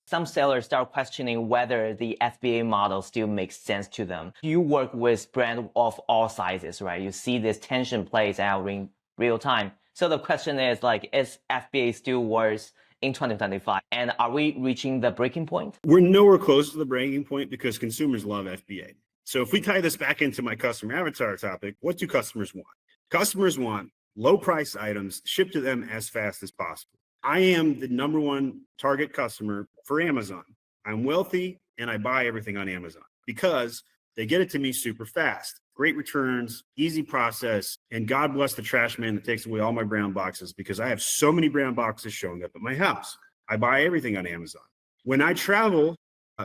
some sellers start questioning whether the FBA model still makes sense to them. You work with brands of all sizes, right? You see this tension plays out in real time. So the question is like, is FBA still worth in 2025? And are we reaching the breaking point? We're nowhere close to the breaking point because consumers love FBA. So if we tie this back into my customer avatar topic, what do customers want? Customers want low price items shipped to them as fast as possible. I am the number one target customer for Amazon. I'm wealthy and I buy everything on Amazon because they get it to me super fast. Great returns, easy process, and God bless the trash man that takes away all my brown boxes because I have so many brown boxes showing up at my house. I buy everything on Amazon. When I travel,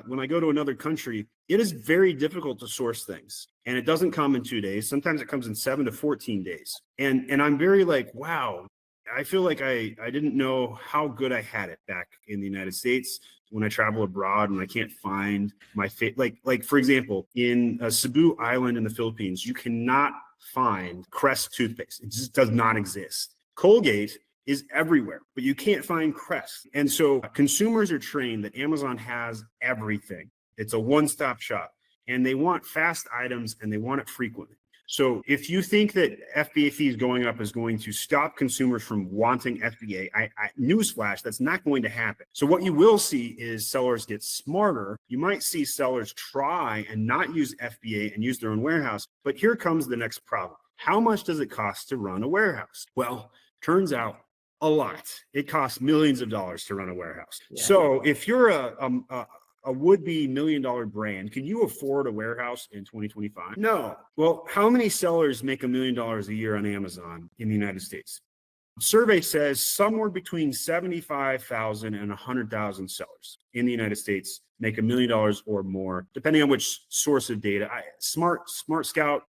when I go to another country, it is very difficult to source things. And it doesn't come in 2 days. Sometimes it comes in 7 to 14 days. And I'm very like, wow, I feel like I didn't know how good I had it back in the United States when I travel abroad and I can't find my like for example, in Cebu Island in the Philippines, you cannot find Crest toothpaste. It just does not exist. Colgate is everywhere, but you can't find Crest. And so consumers are trained that Amazon has everything. It's a one-stop shop and they want fast items and they want it frequently. So if you think that FBA fees going up is going to stop consumers from wanting FBA, newsflash, that's not going to happen. So what you will see is sellers get smarter. You might see sellers try and not use FBA and use their own warehouse. But here comes the next problem. How much does it cost to run a warehouse? Well, turns out a lot. It costs millions of dollars to run a warehouse. Yeah. So if you're a would-be million-dollar brand, can you afford a warehouse in 2025? No. Well, how many sellers make $1 million a year on Amazon in the United States? Survey says somewhere between 75,000 and 100,000 sellers in the United States make $1 million or more, depending on which source of data. Smart Scout,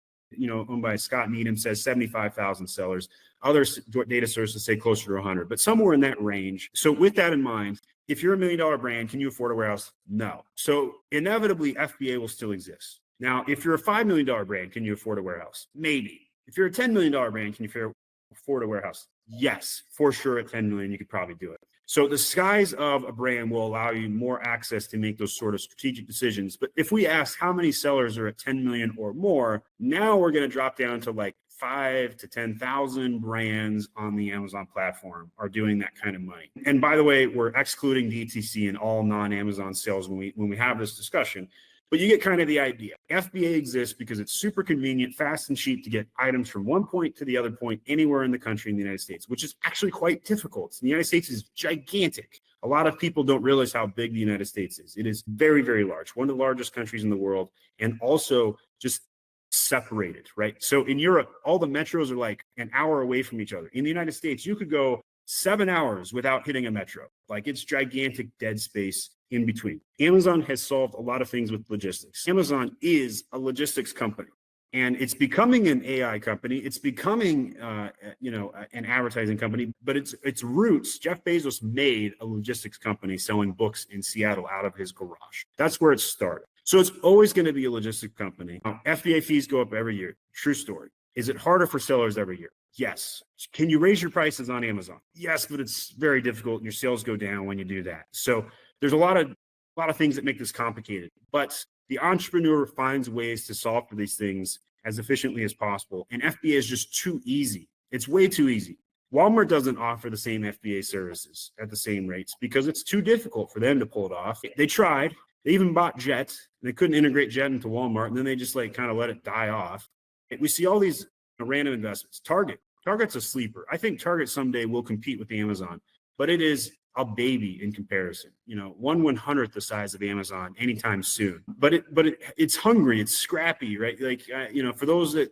owned by Scott Needham, says 75,000 sellers. Other data sources say closer to 100, but somewhere in that range. So with that in mind, if you're $1 million brand, can you afford a warehouse? No. So inevitably, FBA will still exist. Now, if you're a $5 million brand, can you afford a warehouse? Maybe. If you're a $10 million brand, can you afford a warehouse? Yes, for sure. At 10 million, you could probably do it. So the size of a brand will allow you more access to make those sort of strategic decisions. But if we ask how many sellers are at 10 million or more, now we're going to drop down to like 5 to 10,000 brands on the Amazon platform are doing that kind of money. And by the way, we're excluding DTC and all non-Amazon sales when we have this discussion. But you get kind of the idea. FBA exists because it's super convenient, fast and cheap to get items from one point to the other point anywhere in the country in the United States, which is actually quite difficult. The United States is gigantic. A lot of people don't realize how big the United States is. It is very, very large, one of the largest countries in the world, and also just separated, right? So in Europe, all the metros are like an hour away from each other. In the United States, you could go 7 hours without hitting a metro. Like it's gigantic dead space in between. Amazon has solved a lot of things with logistics. Amazon is a logistics company and it's becoming an AI company. It's becoming, an advertising company, but its roots, Jeff Bezos made a logistics company selling books in Seattle out of his garage. That's where it started. So it's always going to be a logistics company. FBA fees go up every year. True story. Is it harder for sellers every year? Yes. Can you raise your prices on Amazon? Yes, but it's very difficult and your sales go down when you do that. So there's a lot of things that make this complicated, but the entrepreneur finds ways to solve for these things as efficiently as possible. And FBA is just too easy. It's way too easy. Walmart doesn't offer the same FBA services at the same rates because it's too difficult for them to pull it off. They tried. They even bought Jet. They couldn't integrate Jet into Walmart, and then they just kind of let it die off. And we see all these random investments. Target's a sleeper. I think Target someday will compete with Amazon, but it is a baby in comparison. 1/100th the size of Amazon anytime soon. But it's hungry. It's scrappy, right? For those that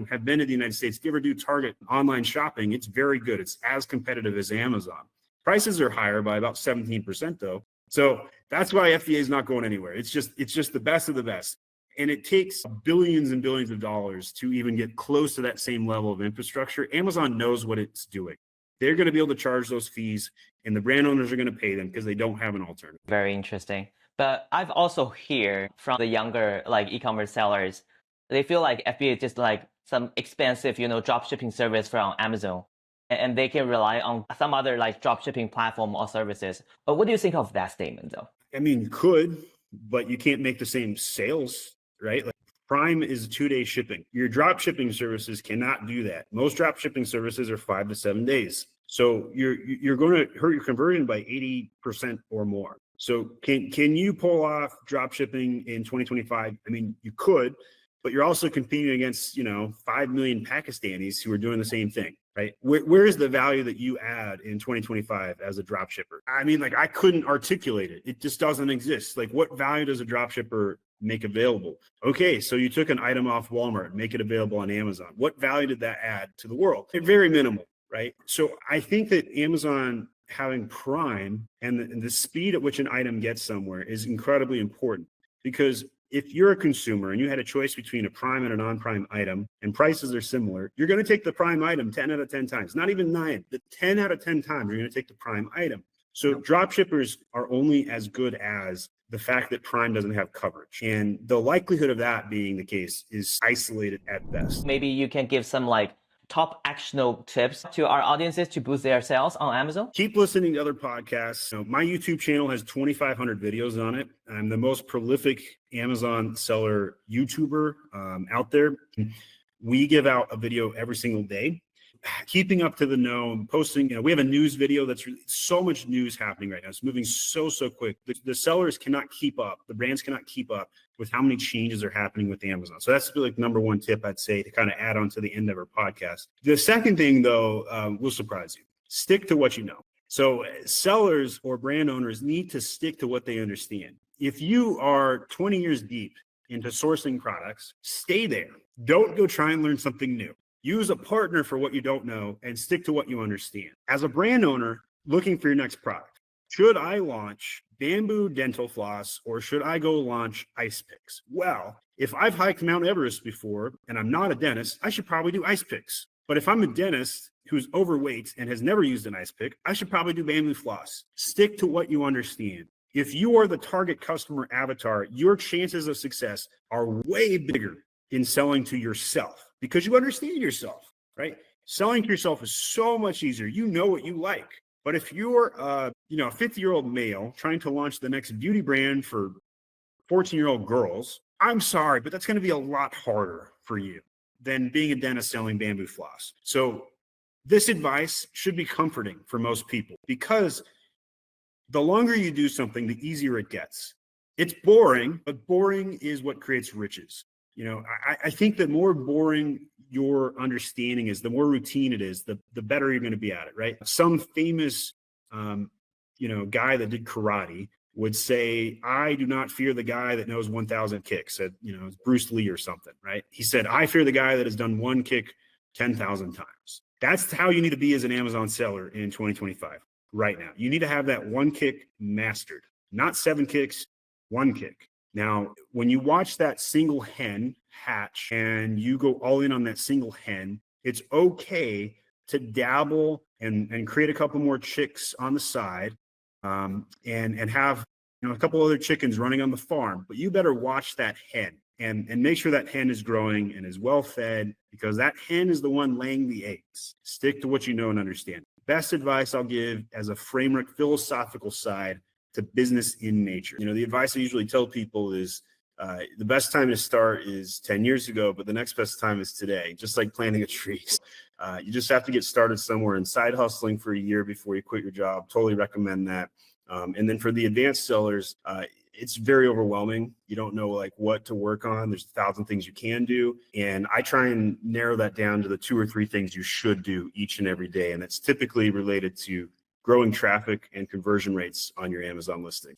have been to the United States, if you ever do Target online shopping, it's very good. It's as competitive as Amazon. Prices are higher by about 17% though. So that's why FBA is not going anywhere. It's just the best of the best. And it takes billions and billions of dollars to even get close to that same level of infrastructure. Amazon knows what it's doing. They're going to be able to charge those fees and the brand owners are going to pay them because they don't have an alternative. Very interesting. But I've also heard from the younger e-commerce sellers, they feel like FBA is just like some expensive, dropshipping service from Amazon. And they can rely on some other dropshipping platform or services. But what do you think of that statement though? I mean, you could, but you can't make the same sales, right? Like Prime is 2-day shipping. Your drop shipping services cannot do that. Most drop shipping services are 5 to 7 days. So you're going to hurt your conversion by 80% or more. So can you pull off drop shipping in 2025? I mean, you could, but you're also competing against, 5 million Pakistanis who are doing the same thing, right? Where is the value that you add in 2025 as a drop shipper? I mean, like I couldn't articulate it. It just doesn't exist. Like what value does a drop shipper make available? Okay, so you took an item off Walmart, make it available on Amazon. What value did that add to the world? Very minimal, right? So I think that Amazon having Prime and the speed at which an item gets somewhere is incredibly important, because if you're a consumer and you had a choice between a Prime and a non-Prime item and prices are similar, you're going to take the Prime item 10 out of 10 times, not even 9, but 10 out of 10 times, you're going to take the Prime item. So drop shippers are only as good as the fact that Prime doesn't have coverage. And the likelihood of that being the case is isolated at best. Maybe you can give some like top actionable tips to our audiences to boost their sales on Amazon? Keep listening to other podcasts. My YouTube channel has 2,500 videos on it. I'm the most prolific Amazon seller YouTuber out there. We give out a video every single day. Keeping up to the know, posting, we have a news video that's really, so much news happening right now. It's moving so quick. The sellers cannot keep up. The brands cannot keep up with how many changes are happening with Amazon. So that's like number one tip I'd say to kind of add on to the end of our podcast. The second thing though, will surprise you. Stick to what you know. So sellers or brand owners need to stick to what they understand. If you are 20 years deep into sourcing products, stay there. Don't go try and learn something new. Use a partner for what you don't know and stick to what you understand. As a brand owner looking for your next product, should I launch bamboo dental floss or should I go launch ice picks? Well, if I've hiked Mount Everest before and I'm not a dentist, I should probably do ice picks. But if I'm a dentist who's overweight and has never used an ice pick, I should probably do bamboo floss. Stick to what you understand. If you are the target customer avatar, your chances of success are way bigger in selling to yourself because you understand yourself, right? Selling to yourself is so much easier. You know what you like. But if you're a 50-year-old male trying to launch the next beauty brand for 14-year-old girls, I'm sorry, but that's going to be a lot harder for you than being a dentist selling bamboo floss. So this advice should be comforting for most people because the longer you do something, the easier it gets. It's boring, but boring is what creates riches. I think the more boring your understanding is, the more routine it is, the better you're going to be at it, right? Some famous, guy that did karate would say, I do not fear the guy that knows 1,000 kicks. It's Bruce Lee or something, right? He said, I fear the guy that has done one kick 10,000 times. That's how you need to be as an Amazon seller in 2025 right now. You need to have that one kick mastered, not 7 kicks, one kick. Now, when you watch that single hen hatch and you go all in on that single hen, it's okay to dabble and create a couple more chicks on the side and have a couple other chickens running on the farm. But you better watch that hen and make sure that hen is growing and is well fed, because that hen is the one laying the eggs. Stick to what you know and understand. Best advice I'll give as a framework, philosophical side to business in nature. The advice I usually tell people is the best time to start is 10 years ago, but the next best time is today, just like planting a tree. You just have to get started somewhere and side hustling for a year before you quit your job. Totally recommend that. And then for the advanced sellers, it's very overwhelming. You don't know what to work on. There's 1,000 things you can do. And I try and narrow that down to the 2 or 3 things you should do each and every day. And it's typically related to growing traffic and conversion rates on your Amazon listing.